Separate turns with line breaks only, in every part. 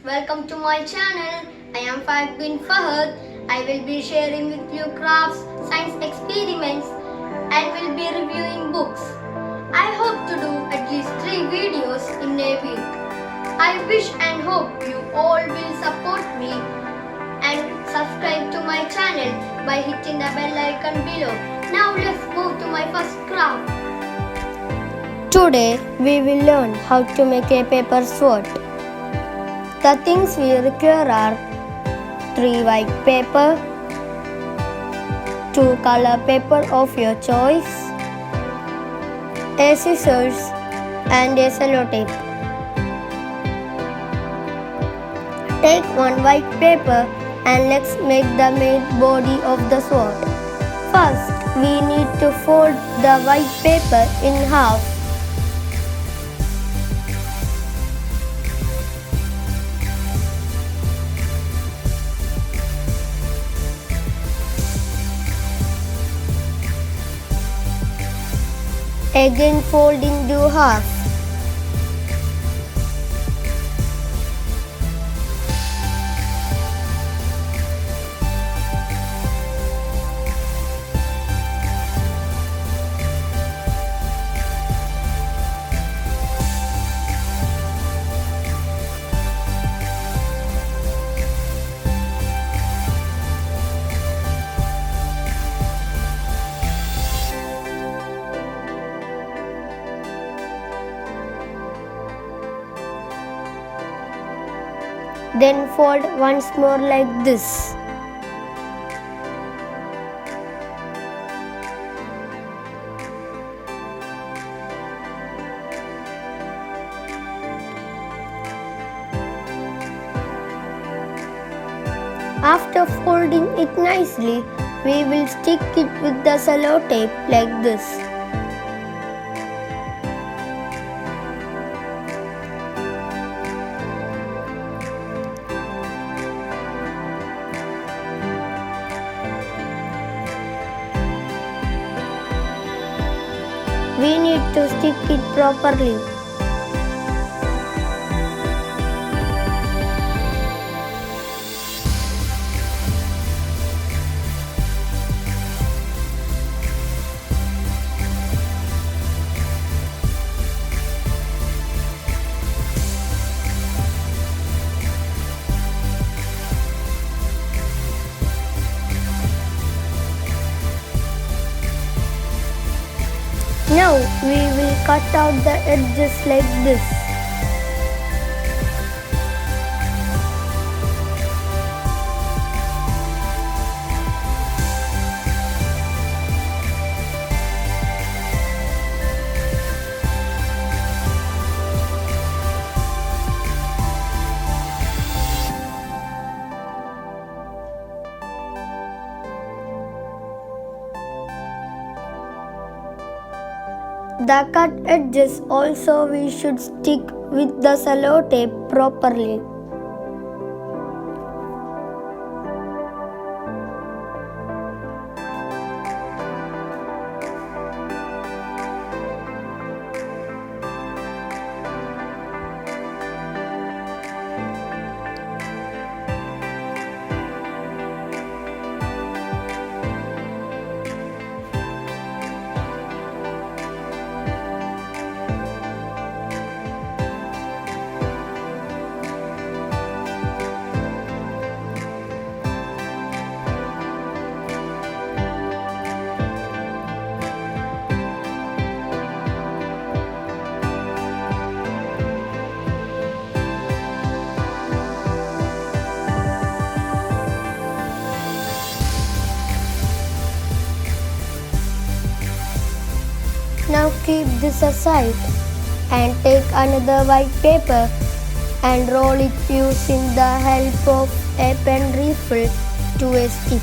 welcome to my channel. I am Bin Fahad. I will be sharing with you crafts, science experiments and will be reviewing books. I hope to do at least 3 videos in a week. I wish and hope you all will support me and subscribe to my channel by hitting the bell icon below. Now let's move to my first craft. Today we will learn how to make a paper sword. The things we require are 3 white paper, 2 color paper of your choice, a scissors and a cello tape. Take 1 white paper and let's make the main body of the sword. First, we need to fold the white paper in half. Again fold into half. Then fold once more like this. After folding it nicely, we will stick it with the cello tape like this. We need to stick it properly. Now we will cut out the edges like this. The cut edges also we should stick with the cello tape properly. Now keep this aside and take another white paper and roll it using the help of a pen rifle to a stick.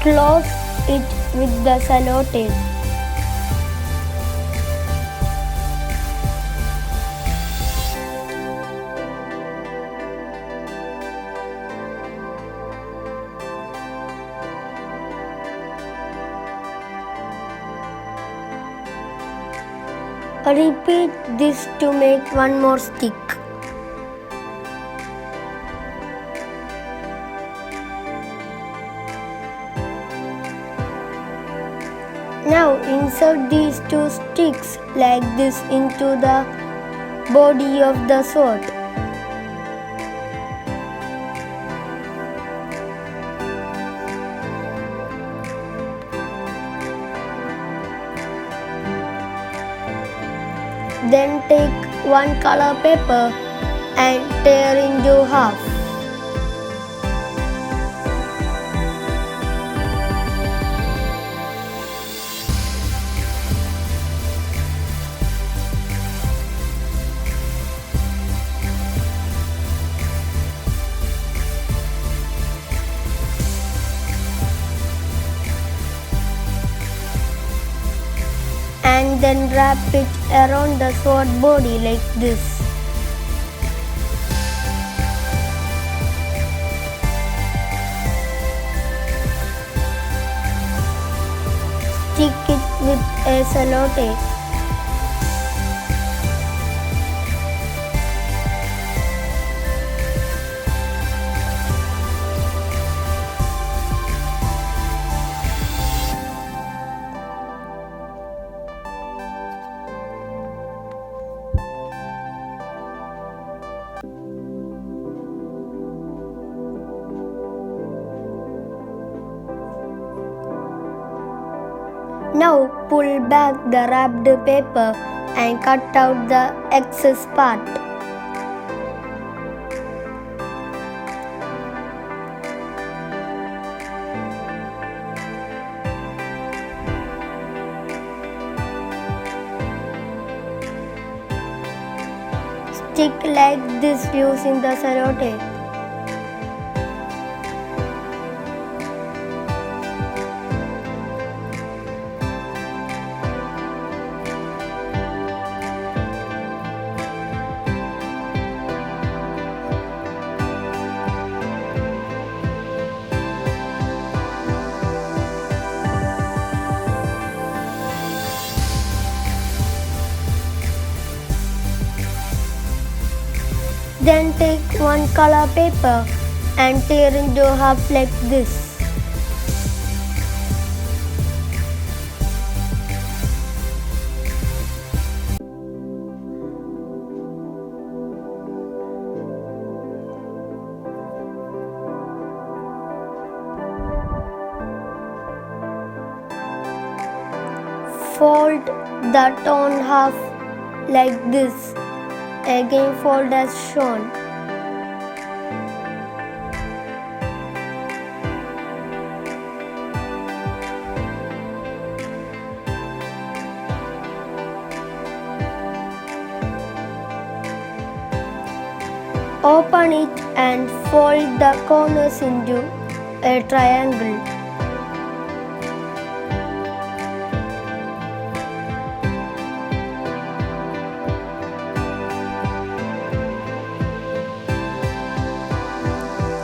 Close it with the cello tape. Repeat this to make one more stick. Now insert these two sticks like this into the body of the sword. Then take one color paper and tear into half. And then wrap it around the sword body like this. Stick it with a cello tape. Now pull back the wrapped paper and cut out the excess part. Stick like this using the cello tape. Then take one color paper and tear into half like this. Fold the torn half like this. Again fold as shown. Open it and fold the corners into a triangle.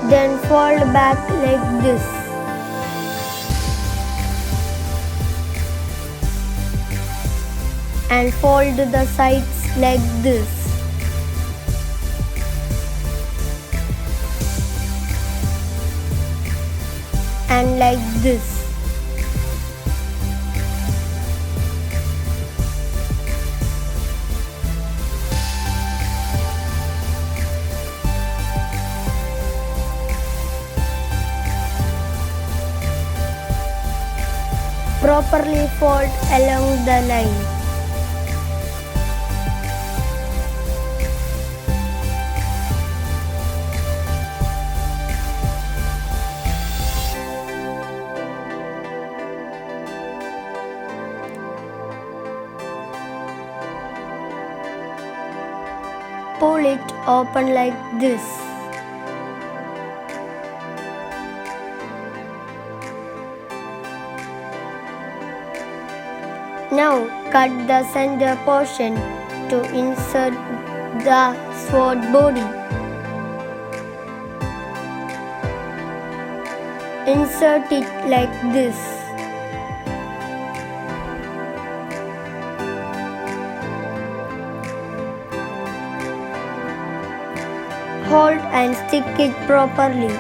Then fold back like this. And fold the sides like this. And like this. Properly fold along the line. Pull it open like this. Now cut the center portion to insert the sword body. Insert it like this. hold and stick it properly.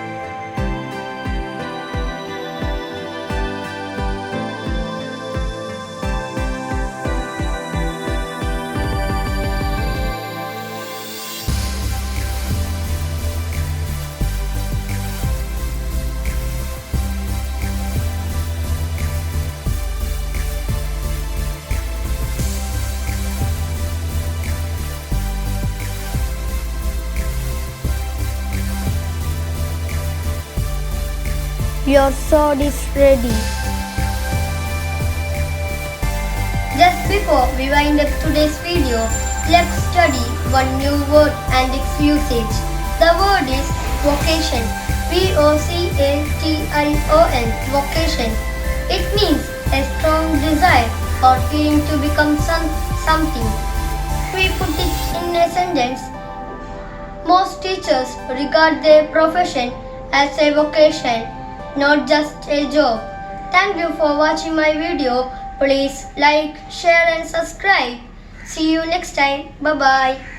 Your sword is ready. Just before we wind up today's video, let's study one new word and its usage. The word is vocation. V-O-C-A-T-I-O-N. Vocation. It means a strong desire or feeling to become something. We put it in a sentence. Most teachers regard their profession as a vocation, not just a job. Thank you for watching my video. Please like, share and subscribe. See you next time. Bye bye.